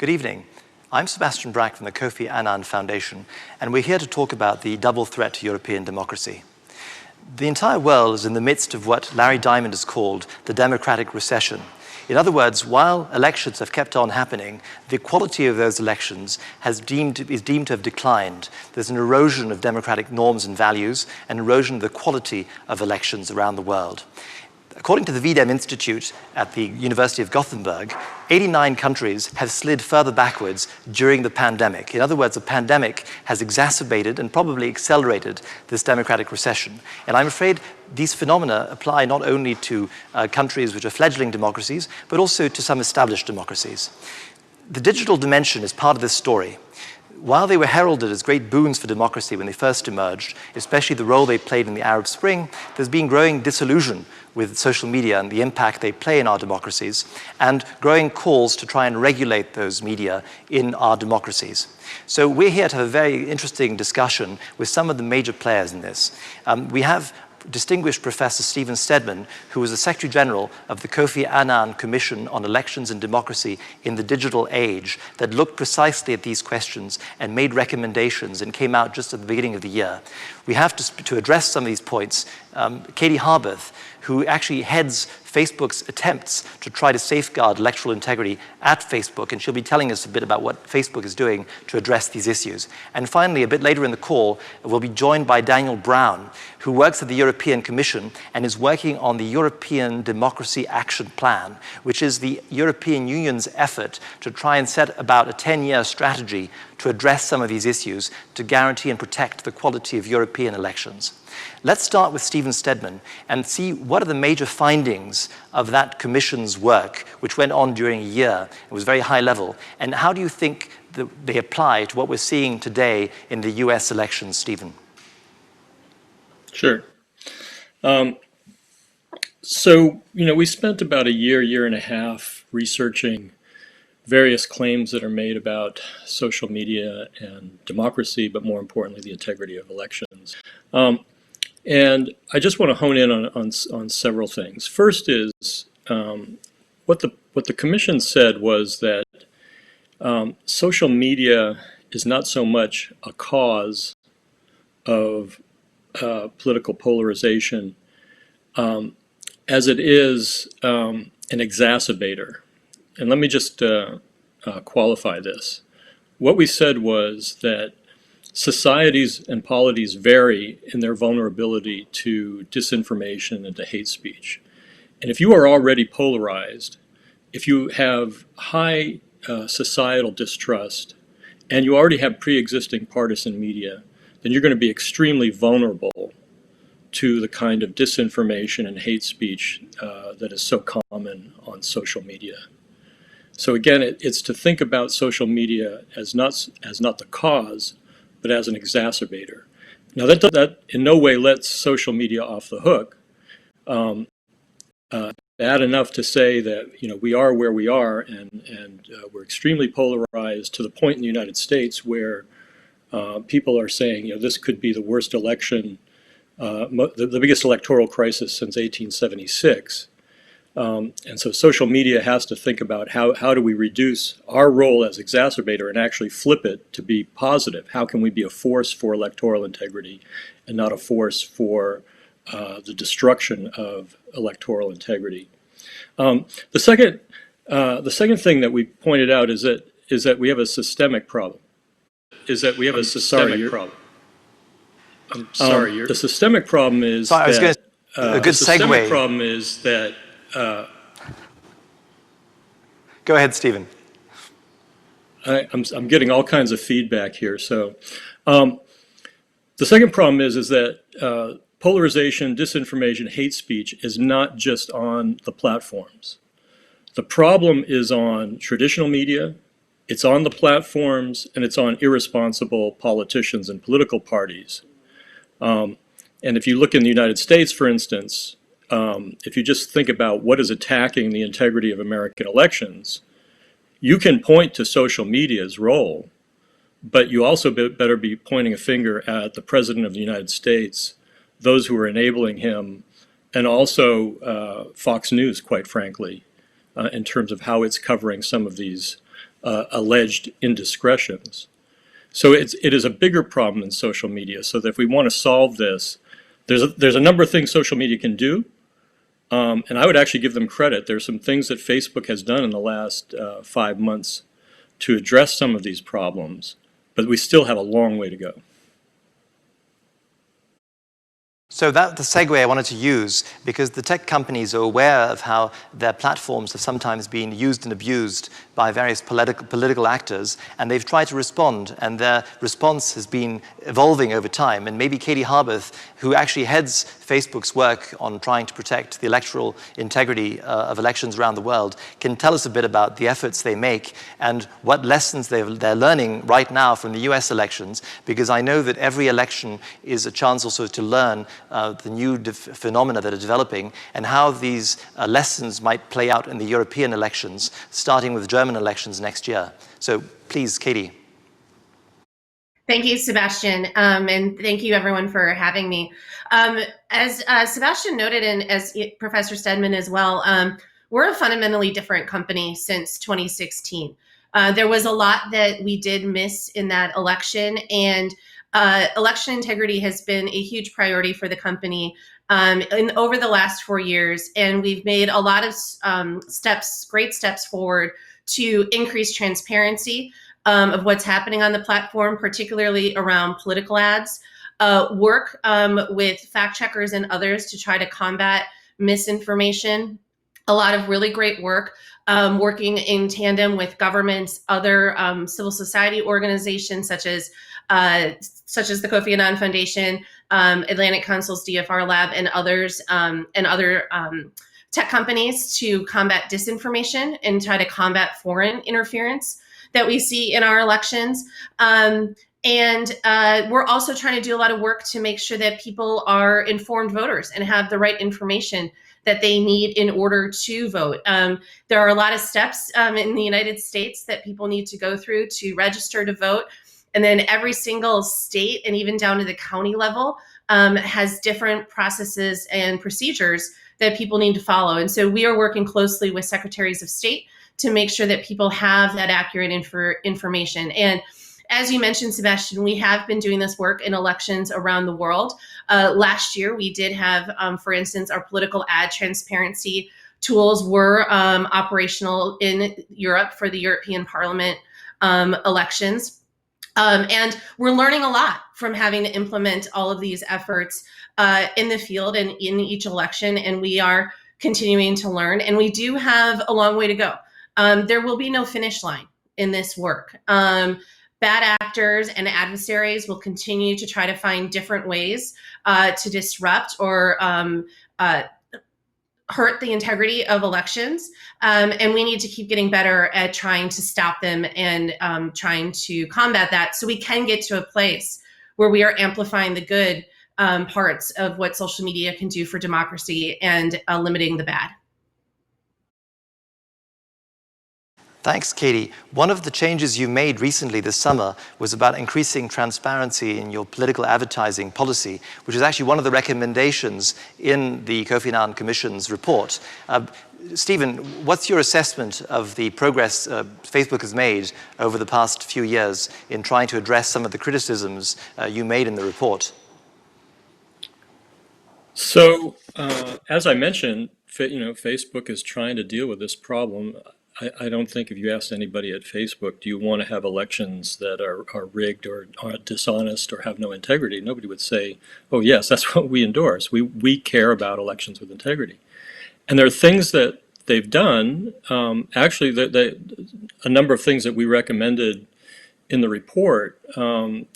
Good evening. I'm Sebastian Brack from the Kofi Annan Foundation, and we're here to talk about the double threat to European democracy. The entire world is in the midst of what Larry Diamond has called the democratic recession. In other words, while elections have kept on happening, the quality of those elections is deemed to have declined. There's an erosion of democratic norms and values, an erosion of the quality of elections around the world. According to the VDEM Institute at the University of Gothenburg, 89 countries have slid further backwards during the pandemic. In other words, the pandemic has exacerbated and probably accelerated this democratic recession. And I'm afraid these phenomena apply not only to countries which are fledgling democracies, but also to some established democracies. The digital dimension is part of this story. While they were heralded as great boons for democracy when they first emerged, especially the role they played in the Arab Spring, there's been growing disillusion with social media and the impact they play in our democracies, and growing calls to try and regulate those media in our democracies. So we're here to have a very interesting discussion with some of the major players in this. We have distinguished Professor Stephen Stedman, who was the Secretary General of the Kofi Annan Commission on Elections and Democracy in the Digital Age, that looked precisely at these questions and made recommendations and came out just at the beginning of the year. We have to address some of these points. Katie Harbath, who actually heads Facebook's attempts to try to safeguard electoral integrity at Facebook, and she'll be telling us a bit about what Facebook is doing to address these issues. And finally, a bit later in the call, we'll be joined by Daniel Brown, who works at the European Commission and is working on the European Democracy Action Plan, which is the European Union's effort to try and set about a 10-year strategy to address some of these issues to guarantee and protect the quality of European elections. Let's start with Stephen Stedman and see what are the major findings of that commission's work, which went on during a year. It was very high level. And how do you think that they apply to what we're seeing today in the US elections, Stephen? Sure. So, we spent about a year and a half researching various claims that are made about social media and democracy, but more importantly, the integrity of elections. And I just want to hone in on several things. First is what the commission said was that social media is not so much a cause of political polarization as it is an exacerbator. And let me just qualify this. What we said was that societies and polities vary in their vulnerability to disinformation and to hate speech. And if you are already polarized, if you have high societal distrust, and you already have pre-existing partisan media, then you're going to be extremely vulnerable to the kind of disinformation and hate speech that is so common on social media. So again, it's to think about social media as not the cause, but as an exacerbator. Now that in no way lets social media off the hook. Bad enough to say that we are where we are, and we're extremely polarized to the point in the United States where people are saying this could be the worst election, the biggest electoral crisis since 1876. And so social media has to think about how do we reduce our role as exacerbator and actually flip it to be positive. How can we be a force for electoral integrity and not a force for the destruction of electoral integrity? The second thing that we pointed out is that we have a systemic problem. The systemic problem is that a good segue. Problem is that. Go ahead, Stephen. I'm getting all kinds of feedback here. So the second problem is that polarization, disinformation, hate speech is not just on the platforms. The problem is on traditional media, it's on the platforms, and it's on irresponsible politicians and political parties. And if you look in the United States, for instance, if you just think about what is attacking the integrity of American elections, you can point to social media's role, but you also better be pointing a finger at the President of the United States, those who are enabling him, and also Fox News, quite frankly, in terms of how it's covering some of these alleged indiscretions. So it is a bigger problem in social media. So that if we want to solve this, there's a number of things social media can do. And I would actually give them credit. There's some things that Facebook has done in the last 5 months to address some of these problems, but we still have a long way to go. So that's the segue I wanted to use, because the tech companies are aware of how their platforms have sometimes been used and abused by various political actors, and they've tried to respond, and their response has been evolving over time. And maybe Katie Harbath, who actually heads Facebook's work on trying to protect the electoral integrity of elections around the world, can tell us a bit about the efforts they make and what lessons they're learning right now from the US elections, because I know that every election is a chance also to learn the new phenomena that are developing and how these lessons might play out in the European elections, starting with German elections next year. So please, Katie. Thank you, Sebastian, and thank you everyone for having me. As Sebastian noted, and as Professor Stedman as well, we're a fundamentally different company since 2016. There was a lot that we did miss in that election, and election integrity has been a huge priority for the company over the last 4 years, and we've made a lot of great steps forward to increase transparency of what's happening on the platform, particularly around political ads, work with fact checkers and others to try to combat misinformation. A lot of really great work working in tandem with governments, other civil society organizations such as the Kofi Annan Foundation, Atlantic Council's DFR Lab, and others, and other tech companies to combat disinformation and try to combat foreign interference that we see in our elections. And we're also trying to do a lot of work to make sure that people are informed voters and have the right information that they need in order to vote. There are a lot of steps in the United States that people need to go through to register to vote. And then every single state, and even down to the county level, has different processes and procedures that people need to follow. And so we are working closely with secretaries of state to make sure that people have that accurate information. And as you mentioned, Sebastian, we have been doing this work in elections around the world. Last year, we did have, for instance, our political ad transparency tools were operational in Europe for the European Parliament elections. And we're learning a lot from having to implement all of these efforts in the field and in each election, and we are continuing to learn. And we do have a long way to go. There will be no finish line in this work. Bad actors and adversaries will continue to try to find different ways to disrupt or hurt the integrity of elections. And we need to keep getting better at trying to stop them and trying to combat that so we can get to a place where we are amplifying the good parts of what social media can do for democracy and limiting the bad. Thanks, Katie. One of the changes you made recently this summer was about increasing transparency in your political advertising policy, which is actually one of the recommendations in the Kofi Annan Commission's report. Stephen, what's your assessment of the progress Facebook has made over the past few years in trying to address some of the criticisms you made in the report? So, as I mentioned, Facebook is trying to deal with this problem. I don't think if you asked anybody at Facebook, do you want to have elections that are rigged or are dishonest or have no integrity? Nobody would say, oh yes, that's what we endorse. We care about elections with integrity. And there are things that they've done, actually a number of things that we recommended in the report,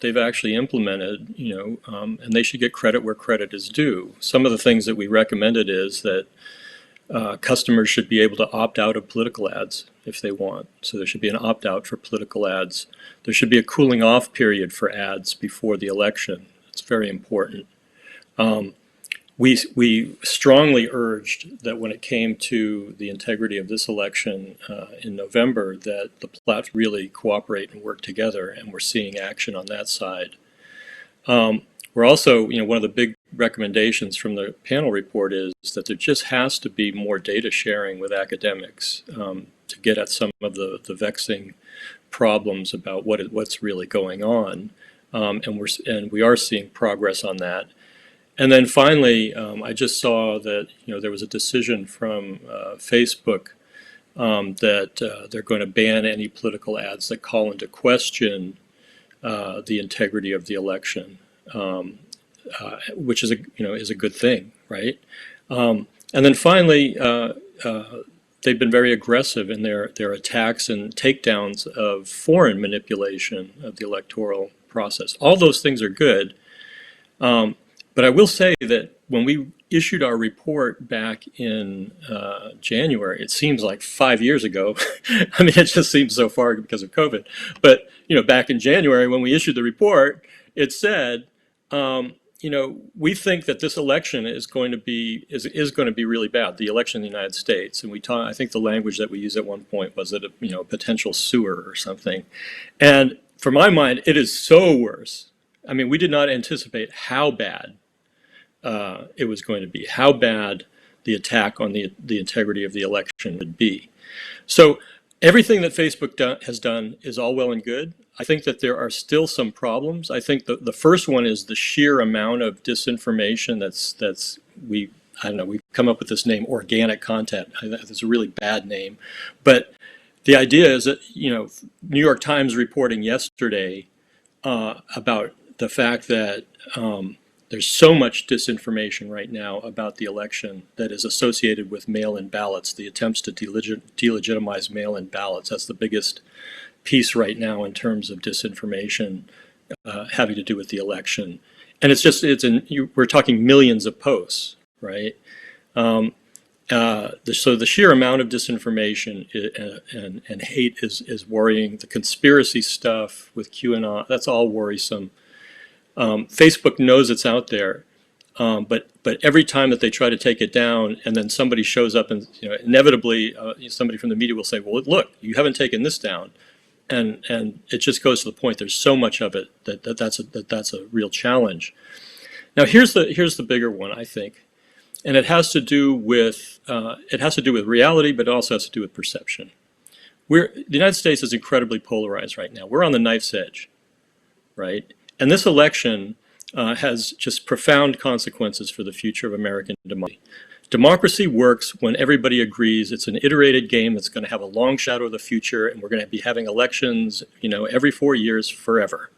they've actually implemented, and they should get credit where credit is due. Some of the things that we recommended is that customers should be able to opt out of political ads if they want. So there should be an opt-out for political ads. There should be a cooling off period for ads before the election. It's very important. We strongly urged that when it came to the integrity of this election in November, that the platforms really cooperate and work together, and we're seeing action on that side. We're also, one of the big recommendations from the panel report is that there just has to be more data sharing with academics. to get at some of the vexing problems about what's really going on, and we are seeing progress on that. And then finally, I just saw that there was a decision from Facebook that they're going to ban any political ads that call into question the integrity of the election, which is a good thing, right? And then finally, they've been very aggressive in their attacks and takedowns of foreign manipulation of the electoral process. All those things are good. But I will say that when we issued our report back in January, it seems like 5 years ago. I mean, it just seems so far because of COVID. But back in January when we issued the report, it said, we think that this election is going to be really bad. The election in the United States, and I think the language that we used at one point was that a potential sewer or something. And for my mind, it is so worse. I mean, we did not anticipate how bad it was going to be, how bad the attack on the integrity of the election would be. So everything that Facebook has done is all well and good. I think that there are still some problems. I think the first one is the sheer amount of disinformation we've come up with this name, organic content. It's a really bad name. But the idea is that, New York Times reporting yesterday about the fact that there's so much disinformation right now about the election that is associated with mail-in ballots, the attempts to delegitimize mail-in ballots. That's the biggest piece right now in terms of disinformation having to do with the election. And we're talking millions of posts, right? So the sheer amount of disinformation and hate is worrying. The conspiracy stuff with QAnon, that's all worrisome. Facebook knows it's out there, but every time that they try to take it down, and then somebody shows up, and inevitably somebody from the media will say, "Well, look, you haven't taken this down," and it just goes to the point. There's so much of it that's a real challenge. Now here's the bigger one, I think, and it has to do with reality, but it also has to do with perception. The United States is incredibly polarized right now. We're on the knife's edge, right? And this election has just profound consequences for the future of American democracy. Democracy works when everybody agrees. It's an iterated game that's going to have a long shadow of the future, and we're going to be having elections, every 4 years forever,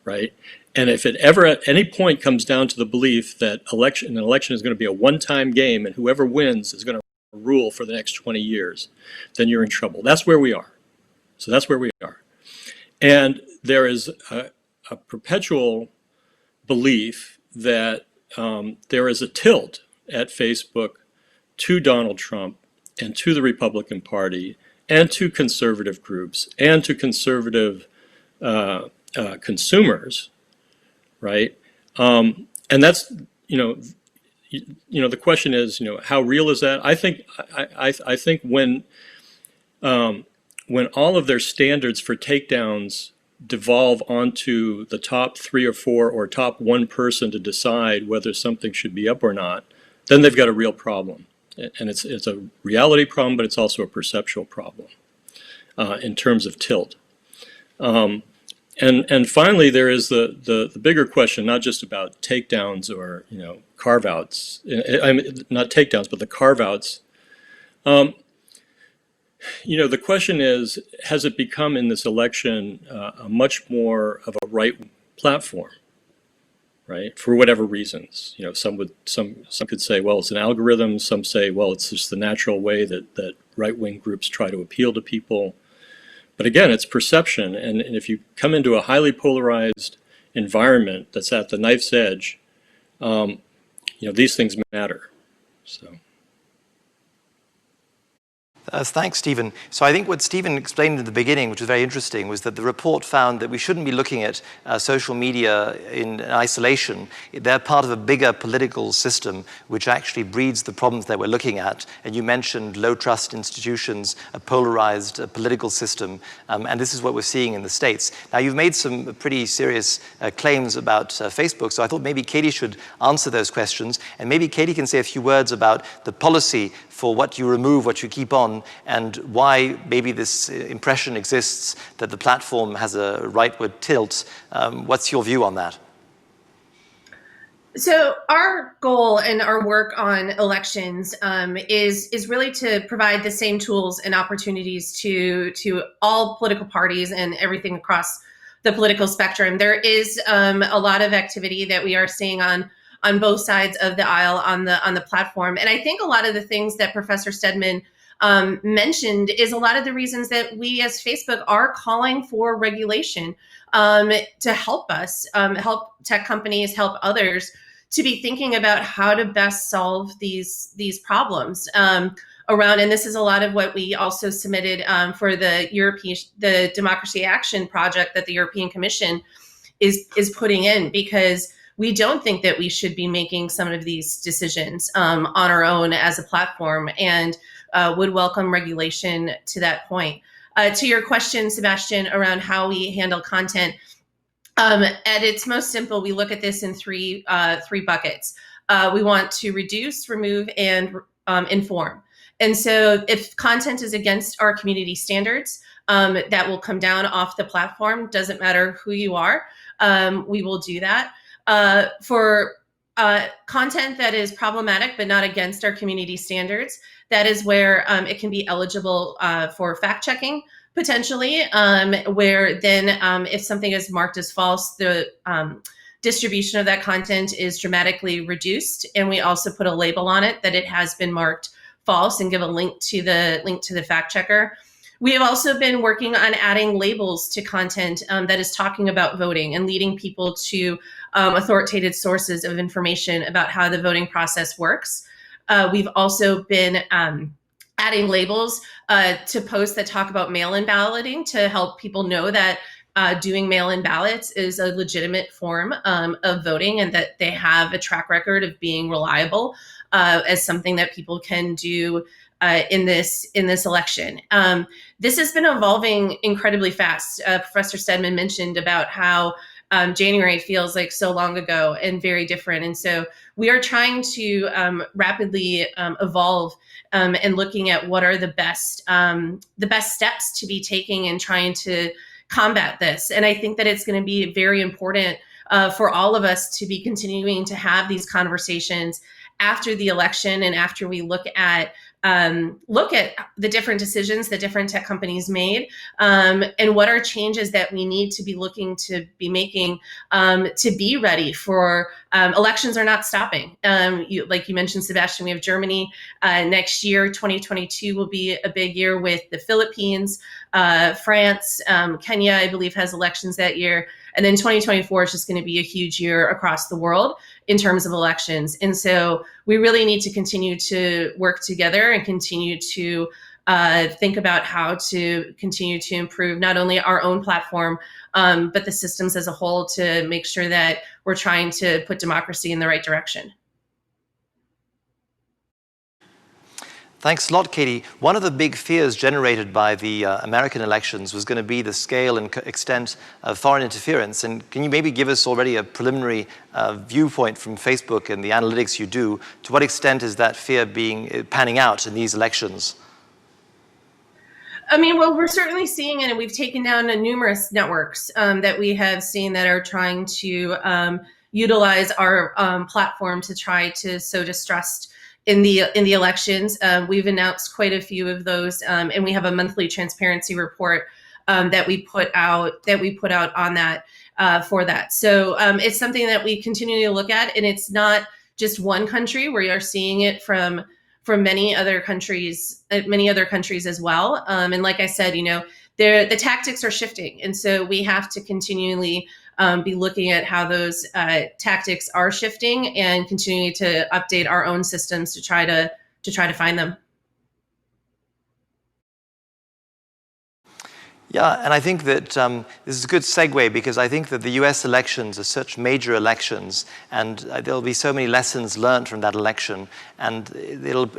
right? And if it ever at any point comes down to the belief that an election is going to be a one-time game and whoever wins is going to rule for the next 20 years, then you're in trouble. That's where we are. So that's where we are. And there is a perpetual belief that there is a tilt at Facebook to Donald Trump and to the Republican Party and to conservative groups and to conservative consumers, right? And that's, the question is, how real is that? I think when all of their standards for takedowns devolve onto the top 3 or 4 or top 1 person to decide whether something should be up or not, then they've got a real problem. And it's a reality problem, but it's also a perceptual problem in terms of tilt. And finally, there is the bigger question, not just about takedowns or carve-outs. I mean, not takedowns, but the carve-outs. The question is, has it become in this election a much more of a right platform, right? For whatever reasons, some could say, well, it's an algorithm. Some say, well, it's just the natural way that right-wing groups try to appeal to people. But again, it's perception, and if you come into a highly polarized environment that's at the knife's edge, these things matter. So. Thanks, Stephen. So I think what Stephen explained at the beginning, which was very interesting, was that the report found that we shouldn't be looking at social media in isolation. They're part of a bigger political system which actually breeds the problems that we're looking at. And you mentioned low trust institutions, a polarized political system, and this is what we're seeing in the States. Now, you've made some pretty serious claims about Facebook, so I thought maybe Katie should answer those questions, and maybe Katie can say a few words about the policy for what you remove, what you keep on, on, and why maybe this impression exists that the platform has a rightward tilt. What's your view on that? So our goal and our work on elections is really to provide the same tools and opportunities to all political parties and everything across the political spectrum. There is a lot of activity that we are seeing on both sides of the aisle on the platform, and I think a lot of the things that Professor Stedman mentioned is a lot of the reasons that we as Facebook are calling for regulation to help us, help tech companies, help others to be thinking about how to best solve these problems around. And this is a lot of what we also submitted for the Democracy Action Project that the European Commission is putting in, because we don't think that we should be making some of these decisions on our own as a platform, and would welcome regulation to that point. To your question, Sebastian, around how we handle content, at its most simple, we look at this in three buckets. We want to reduce, remove, and inform. And so if content is against our community standards, that will come down off the platform. Doesn't matter who you are, we will do that. For content that is problematic but not against our community standards, that is where it can be eligible for fact checking, potentially, where then if something is marked as false, the distribution of that content is dramatically reduced, and we also put a label on it that it has been marked false and give a link to the fact checker. We have also been working on adding labels to content that is talking about voting and leading people to authoritative sources of information about how the voting process works. We've also been adding labels to posts that talk about mail-in balloting to help people know that doing mail-in ballots is a legitimate form of voting, and that they have a track record of being reliable as something that people can do in this election. This has been evolving incredibly fast. Professor Stedman mentioned about how January feels like so long ago and very different. And so we are trying to rapidly evolve and looking at what are the best steps to be taking and trying to combat this. And I think that it's going to be very important for all of us to be continuing to have these conversations after the election, and after we look at the different decisions that different tech companies made, and what are changes that we need to be looking to be making to be ready for elections are not stopping. Like you mentioned, Sebastian, we have Germany next year. 2022 will be a big year with the Philippines, France, Kenya, I believe, has elections that year. And then 2024 is just going to be a huge year across the world in terms of elections. And so we really need to continue to work together and continue to think about how to continue to improve not only our own platform, but the systems as a whole, to make sure that we're trying to put democracy in the right direction. Thanks a lot, Katie. One of the big fears generated by the American elections was going to be the scale and extent of foreign interference. And can you maybe give us already a preliminary viewpoint from Facebook and the analytics you do? To what extent is that fear panning out in these elections? I mean, well, we're certainly seeing it, and we've taken down numerous networks that we have seen that are trying to utilize our platform to try to sow distrust in the elections. We've announced quite a few of those, and we have a monthly transparency report that we put out on that for that. So it's something that we continue to look at, and it's not just one country. We are seeing it from many other countries as well. And like I said, the tactics are shifting, and so we have to continually be looking at how those tactics are shifting and continuing to update our own systems to try to find them. Yeah, and I think that this is a good segue because I think that the US elections are such major elections, and there'll be so many lessons learned from that election, and it'll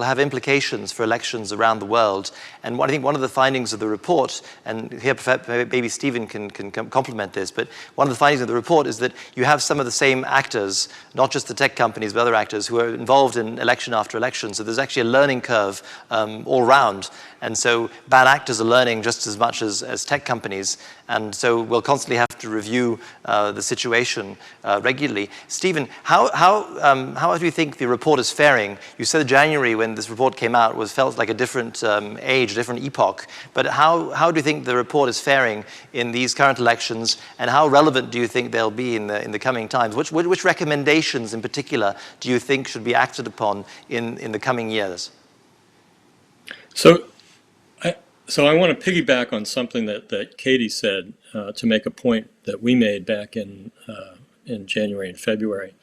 have implications for elections around the world. And I think one of the findings of the report, and here maybe Stephen can complement this, but one of the findings of the report is that you have some of the same actors, not just the tech companies, but other actors who are involved in election after election. So there's actually a learning curve all round. And so bad actors are learning just as much as tech companies. And so we'll constantly have to review the situation regularly. Stephen, how do you think the report is faring? You said January, when this report came out, felt like a different age, a different epoch. But how do you think the report is faring in these current elections? And how relevant do you think they'll be in the coming times? Which recommendations in particular do you think should be acted upon in the coming years? So I want to piggyback on something that Katie said to make a point that we made back in January and February.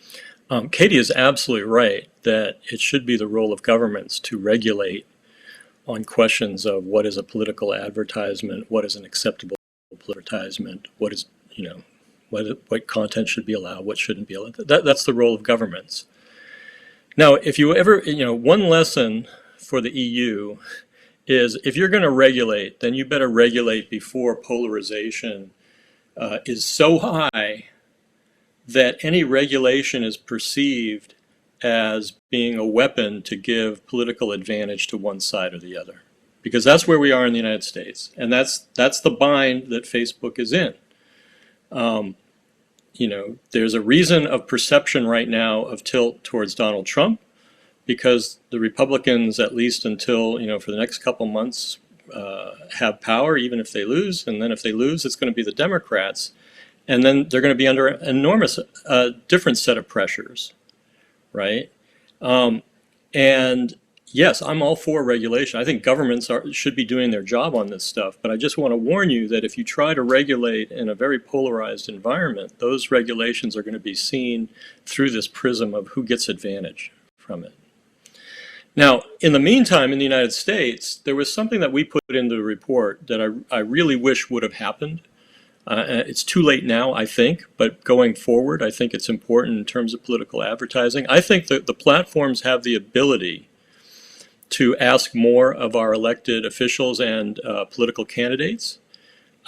Katie is absolutely right that it should be the role of governments to regulate on questions of what is a political advertisement, what is an acceptable advertisement, what is, what content should be allowed, what shouldn't be allowed. That's the role of governments. Now, if you ever, one lesson for the EU is if you're going to regulate, then you better regulate before polarization is so high that any regulation is perceived as being a weapon to give political advantage to one side or the other. Because that's where we are in the United States. And that's the bind that Facebook is in. There's a reason of perception right now of tilt towards Donald Trump, because the Republicans, at least until, for the next couple months, have power, even if they lose. And then if they lose, it's going to be the Democrats. And then they're going to be under an enormous, different set of pressures, right? And yes, I'm all for regulation. I think governments should be doing their job on this stuff. But I just want to warn you that if you try to regulate in a very polarized environment, those regulations are going to be seen through this prism of who gets advantage from it. Now, in the meantime, in the United States, there was something that we put into the report that I really wish would have happened. It's too late now, I think, but going forward, I think it's important in terms of political advertising. I think that the platforms have the ability to ask more of our elected officials and political candidates.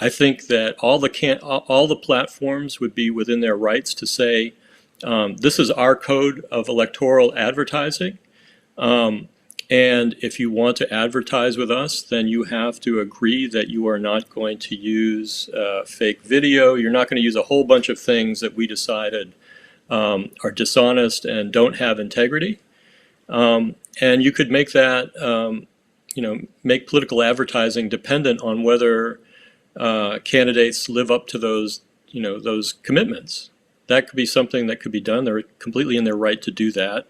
I think that all the platforms would be within their rights to say, this is our code of electoral advertising. And if you want to advertise with us, then you have to agree that you are not going to use fake video. You're not going to use a whole bunch of things that we decided are dishonest and don't have integrity. And you could make that, make political advertising dependent on whether candidates live up to those, those commitments. That could be something that could be done. They're completely in their right to do that.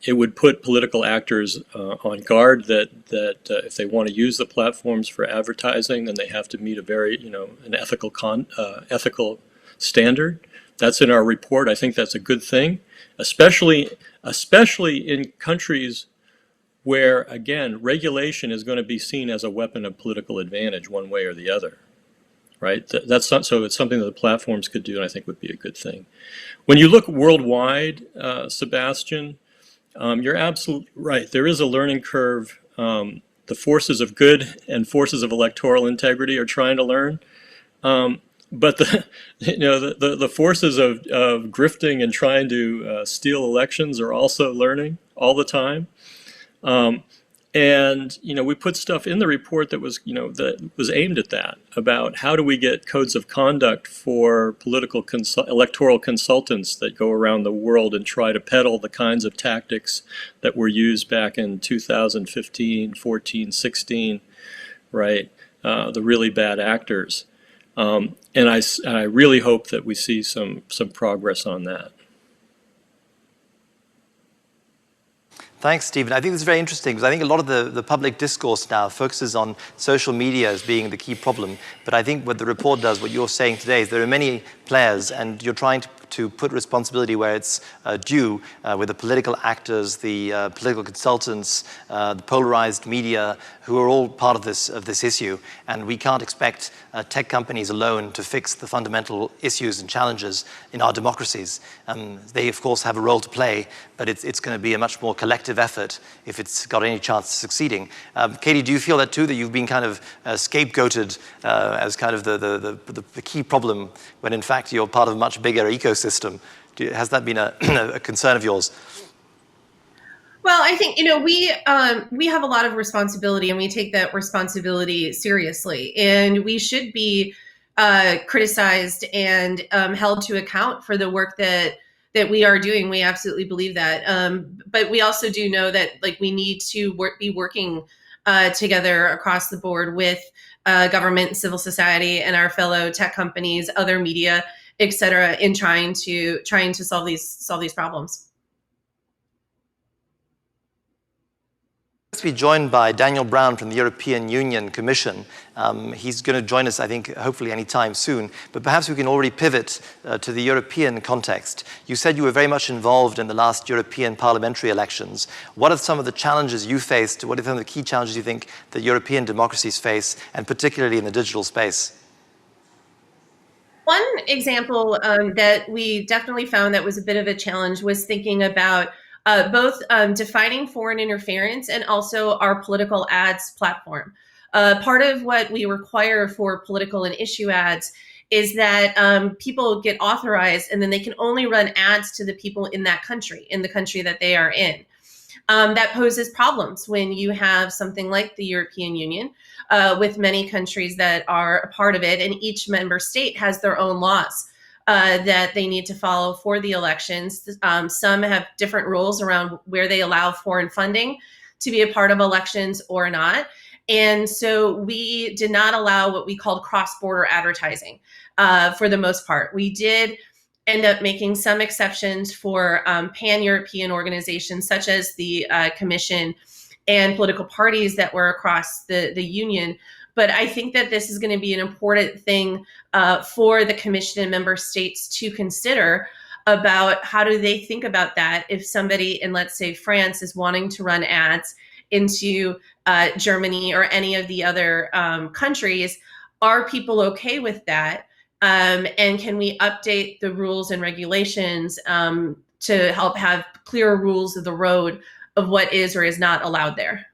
It would put political actors on guard that if they want to use the platforms for advertising, then they have to meet a very, an ethical standard. That's in our report. I think that's a good thing, especially in countries where, again, regulation is going to be seen as a weapon of political advantage one way or the other. Right? That's not, so it's something that the platforms could do, and I think would be a good thing. When you look worldwide, Sebastian, you're absolutely right. There is a learning curve. The forces of good and forces of electoral integrity are trying to learn, but the forces of grifting and trying to steal elections are also learning all the time. And we put stuff in the report that was that was aimed at that, about how do we get codes of conduct for electoral consultants that go around the world and try to peddle the kinds of tactics that were used back in 2015, 14, 16, right? The really bad actors, and I really hope that we see some progress on that. Thanks, Stephen. I think this is very interesting because I think a lot of the public discourse now focuses on social media as being the key problem. But I think what the report does, what you're saying today, is there are many players and you're trying to put responsibility where it's due with the political actors, the political consultants, the polarized media, who are all part of this issue. And we can't expect tech companies alone to fix the fundamental issues and challenges in our democracies. They, of course, have a role to play, but it's going to be a much more collective effort if it's got any chance of succeeding. Katie, do you feel that too, that you've been kind of scapegoated as kind of the key problem when in fact you're part of a much bigger ecosystem? Has that been a concern of yours? Well, I think, we have a lot of responsibility, and we take that responsibility seriously, and we should be criticized and held to account for the work that we are doing. We absolutely believe that, but we also do know that we need to be working together across the board with government, civil society, and our fellow tech companies, other media, et cetera, in trying to solve these problems. Let's be joined by Daniel Brown from the European Union Commission. He's going to join us, I think, hopefully anytime soon. But perhaps we can already pivot to the European context. You said you were very much involved in the last European parliamentary elections. What are some of the challenges you faced? What are some of the key challenges you think that European democracies face, and particularly in the digital space? One example that we definitely found that was a bit of a challenge was thinking about both defining foreign interference and also our political ads platform. Part of what we require for political and issue ads is that people get authorized, and then they can only run ads to the people in that country, in the country that they are in. That poses problems when you have something like the European Union with many countries that are a part of it, and each member state has their own laws that they need to follow for the elections. Some have different rules around where they allow foreign funding to be a part of elections or not. And so we did not allow what we called cross-border advertising for the most part. We did end up making some exceptions for pan-European organizations such as the Commission and political parties that were across the Union. But I think that this is going to be an important thing for the Commission and member states to consider about how do they think about that if somebody in, let's say, France is wanting to run ads into Germany or any of the other countries. Are people okay with that? And can we update the rules and regulations to help have clearer rules of the road of what is or is not allowed there?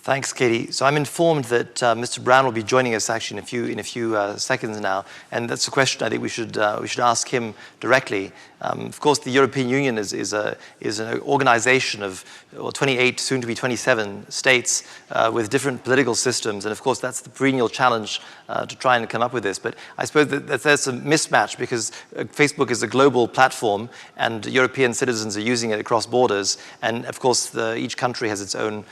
Thanks, Katie. So I'm informed that Mr. Brown will be joining us actually in a few seconds now, and that's a question I think we should ask him directly. Of course, the European Union is an organization of 28, soon to be 27 states with different political systems, and of course that's the perennial challenge to try and come up with this. But I suppose that there's a mismatch because Facebook is a global platform, and European citizens are using it across borders, and of course each country has its own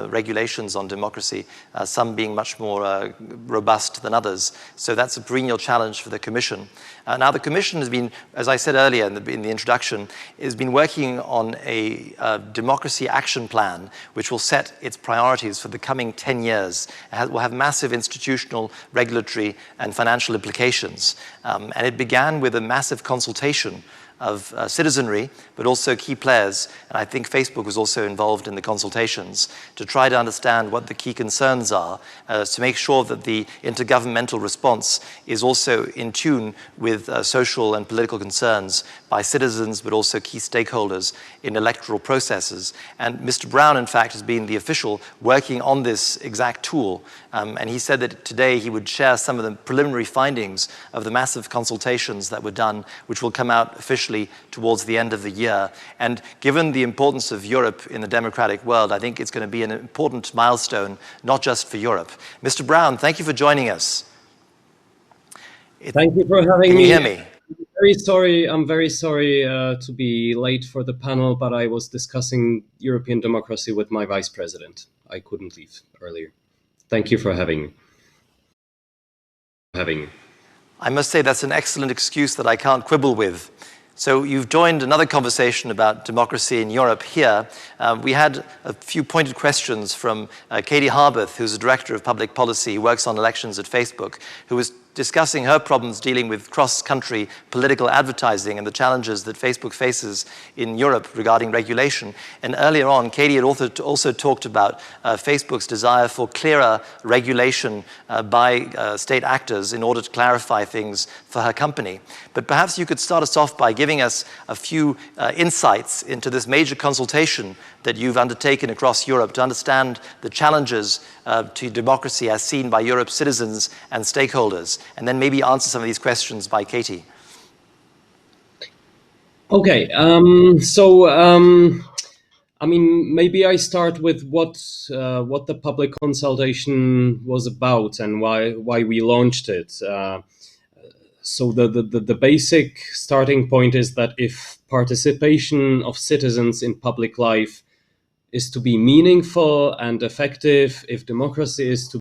regulations on democracy, some being much more robust than others. So that's a perennial challenge for the Commission. Now the Commission has been, as I said earlier in the introduction, has been working on a democracy action plan which will set its priorities for the coming 10 years. It will have massive institutional, regulatory and financial implications. And it began with a massive consultation of citizenry, but also key players, and I think Facebook was also involved in the consultations to try to understand what the key concerns are, to make sure that the intergovernmental response is also in tune with social and political concerns by citizens, but also key stakeholders in electoral processes. And Mr. Brown, in fact, has been the official working on this exact tool, and he said that today he would share some of the preliminary findings of the massive consultations that were done, which will come out officially towards the end of the year. And given the importance of Europe in the democratic world, I think it's going to be an important milestone, not just for Europe. Mr. Brown, thank you for joining us. Thank you for having me. Can you hear me? I'm very sorry to be late for the panel, but I was discussing European democracy with my vice president. I couldn't leave earlier. Thank you for having me. I must say that's an excellent excuse that I can't quibble with. So you've joined another conversation about democracy in Europe here. We had a few pointed questions from Katie Harbath, who's the Director of Public Policy, who works on elections at Facebook, who was discussing her problems dealing with cross-country political advertising and the challenges that Facebook faces in Europe regarding regulation. And earlier on, Katie had also talked about Facebook's desire for clearer regulation by state actors in order to clarify things for her company. But perhaps you could start us off by giving us a few insights into this major consultation that you've undertaken across Europe to understand the challenges to democracy as seen by Europe's citizens and stakeholders, and then maybe answer some of these questions by Katie. Okay, I mean, maybe I start with what the public consultation was about and why we launched it. So the basic starting point is that if participation of citizens in public life is to be meaningful and effective, if democracy is to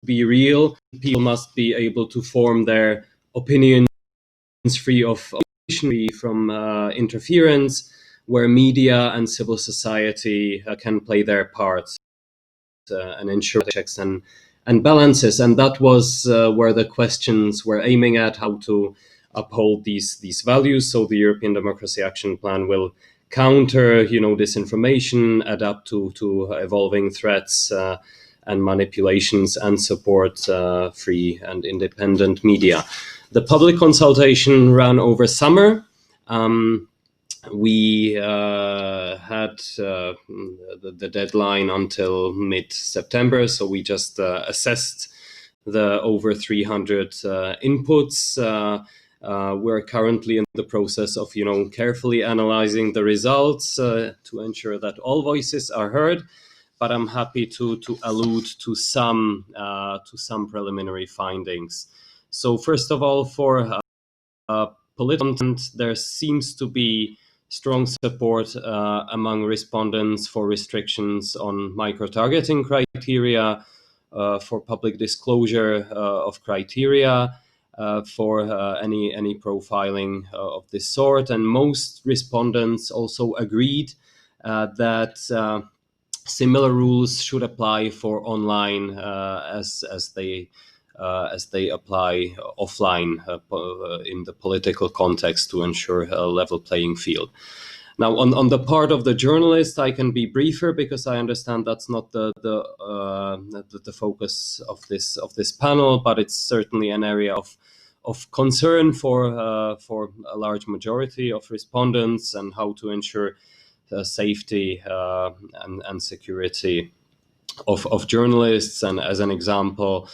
be real, people must be able to form their opinions free of from interference, where media and civil society can play their parts and ensure checks and balances. And that was where the questions were aiming at, how to uphold these values. So the European Democracy Action Plan will counter, disinformation, adapt to evolving threats and manipulations, and support free and independent media. The public consultation ran over summer. We had the deadline until mid-September, so we just assessed the over 300 inputs. We're currently in the process of, carefully analyzing the results to ensure that all voices are heard. But I'm happy to allude to some preliminary findings. So first of all, for political, there seems to be strong support among respondents for restrictions on micro-targeting criteria, for public disclosure of criteria, for any profiling of this sort. And most respondents also agreed that similar rules should apply for online as they apply offline in the political context to ensure a level playing field. Now, on the part of the journalist, I can be briefer because I understand that's not the focus of this panel, but it's certainly an area of concern for a large majority of respondents, and how to ensure the safety and security of journalists. And as an example,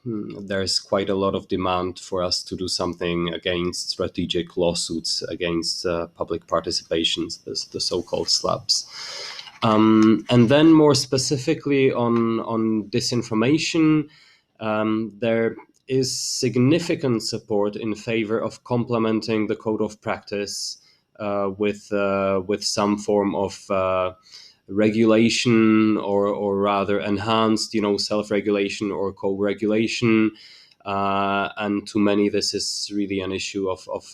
there's quite a lot of demand for us to do something against strategic lawsuits against public participations, the so-called SLAPs. And then more specifically on disinformation, there is significant support in favor of complementing the code of practice with some form of regulation, or rather enhanced, self-regulation or co-regulation. And to many, this is really an issue of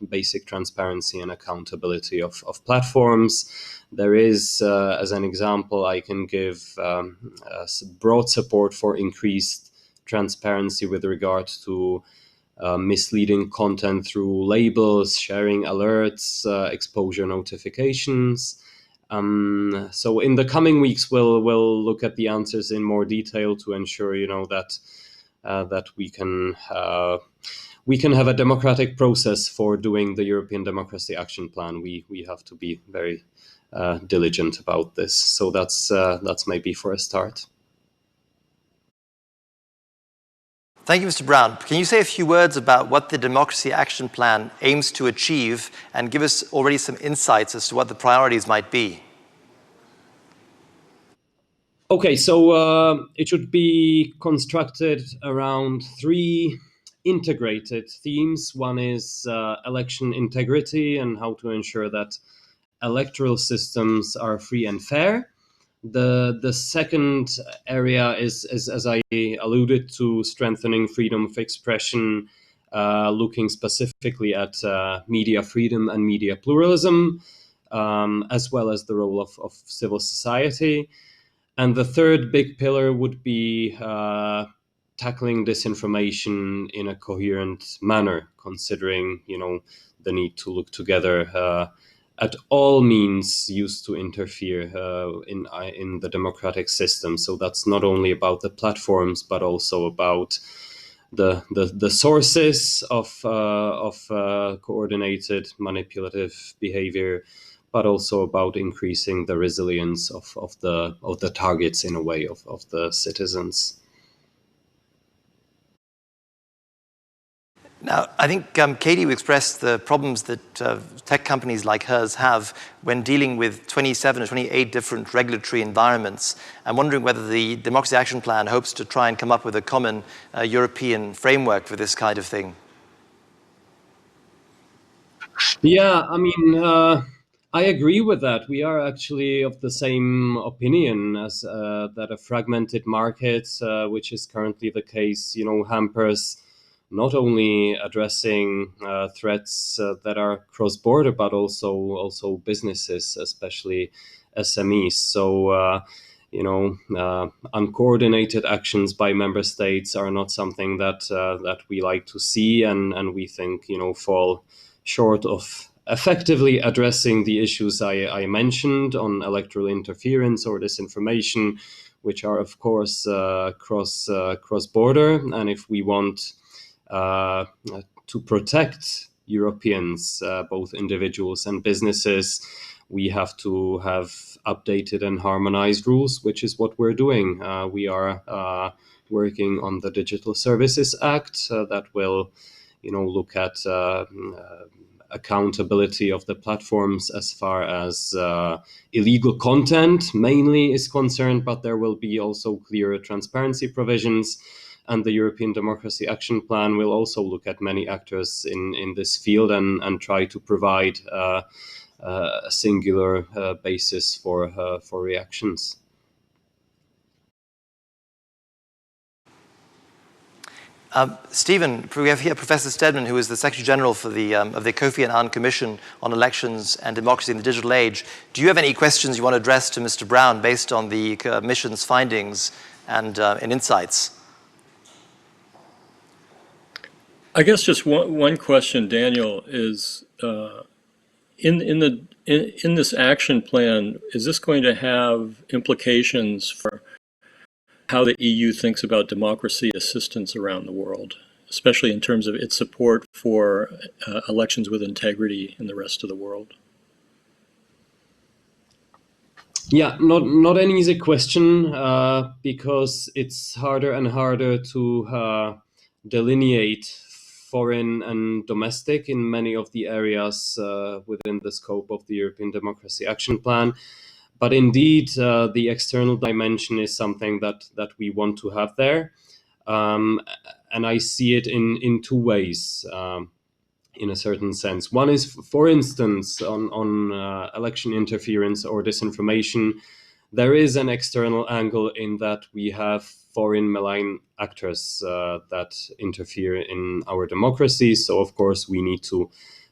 basic transparency and accountability of platforms. There is, as an example, I can give broad support for increased transparency with regard to misleading content through labels, sharing alerts, exposure notifications. So in the coming weeks, we'll look at the answers in more detail to ensure, that we can have a democratic process for doing the European Democracy Action Plan. We have to be very diligent about this. So that's maybe for a start. Thank you, Mr. Brown. Can you say a few words about what the Democracy Action Plan aims to achieve, and give us already some insights as to what the priorities might be? Okay, so it should be constructed around three integrated themes. One is election integrity and how to ensure that electoral systems are free and fair. The second area is, as I alluded to, strengthening freedom of expression, looking specifically at media freedom and media pluralism, as well as the role of civil society. And the third big pillar would be tackling disinformation in a coherent manner, considering, the need to look together at all means used to interfere in the democratic system. So that's not only about the platforms, but also about the sources of coordinated manipulative behavior, but also about increasing the resilience of the targets, in a way, of the citizens. Now, I think, Katie, you expressed the problems that tech companies like hers have when dealing with 27 or 28 different regulatory environments. I'm wondering whether the Democracy Action Plan hopes to try and come up with a common European framework for this kind of thing. Yeah, I mean, I agree with that. We are actually of the same opinion as that a fragmented market, which is currently the case, hampers not only addressing threats that are cross-border, but also businesses, especially SMEs. So, uncoordinated actions by member states are not something that we like to see, and we think, fall short of effectively addressing the issues I mentioned on electoral interference or disinformation, which are, of course, cross-border. And if we want to protect Europeans, both individuals and businesses, we have to have updated and harmonized rules, which is what we're doing. We are working on the Digital Services Act that will, look at accountability of the platforms as far as illegal content mainly is concerned, but there will be also clear transparency provisions. And the European Democracy Action Plan will also look at many actors in this field and try to provide a singular basis for reactions. Stephen, we have here Professor Stedman, who is the Secretary General for of the Kofi Annan Commission on Elections and Democracy in the Digital Age. Do you have any questions you want to address to Mr. Brown based on the Commission's findings and insights? I guess just one question, Daniel, is in this action plan, is this going to have implications for how the EU thinks about democracy assistance around the world, especially in terms of its support for elections with integrity in the rest of the world? Yeah, not an easy question because it's harder and harder to delineate foreign and domestic in many of the areas within the scope of the European Democracy Action Plan. But indeed, the external dimension is something that we want to have there. And I see it in two ways, in a certain sense. One is, for instance, on election interference or disinformation, there is an external angle in that we have foreign malign actors that interfere in our democracy. So, of course, we need to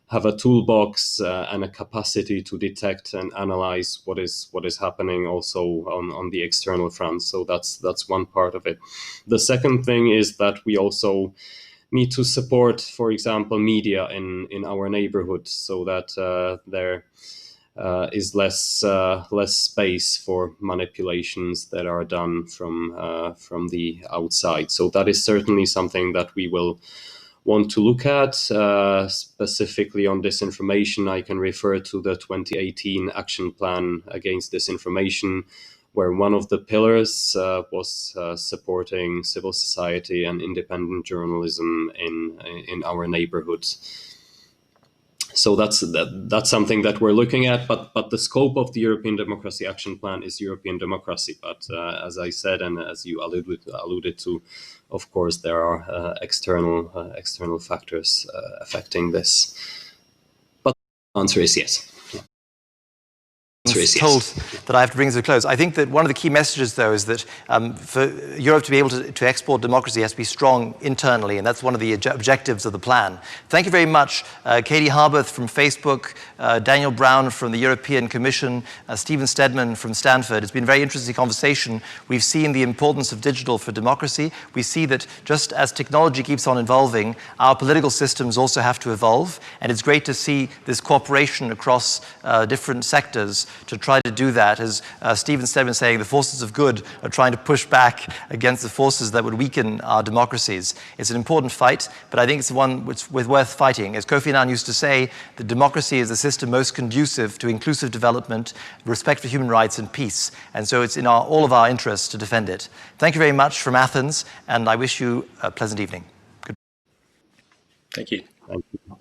have a toolbox and a capacity to detect and analyze what is happening also on the external front. So that's one part of it. The second thing is that we also need to support, for example, media in our neighborhood, so that there is less space for manipulations that are done from the outside. So that is certainly something that we will want to look at. Specifically on disinformation, I can refer to the 2018 Action Plan Against Disinformation, where one of the pillars was supporting civil society and independent journalism in our neighborhoods. So that's something that we're looking at, but the scope of the European Democracy Action Plan is European democracy. But as I said, and as you alluded to, of course, there are external factors affecting this. But the answer is yes. told that I have to bring this to a close. I think that one of the key messages, though, is that for Europe to be able to export democracy, it has to be strong internally, and that's one of the objectives of the plan. Thank you very much, Katie Harberth from Facebook, Daniel Brown from the European Commission, Stephen Stedman from Stanford. It's been a very interesting conversation. We've seen the importance of digital for democracy. We see that just as technology keeps on evolving, our political systems also have to evolve, and it's great to see this cooperation across different sectors to try to do that. As Stephen Stedman saying, the forces of good are trying to push back against the forces that would weaken our democracies. It's an important fight, but I think it's one which is worth fighting. As Kofi Annan used to say, the democracy is the system most conducive to inclusive development, respect for human rights, and peace. And so it's in all of our interests to defend it. Thank you very much from Athens, and I wish you a pleasant evening. Thank you. Thank you.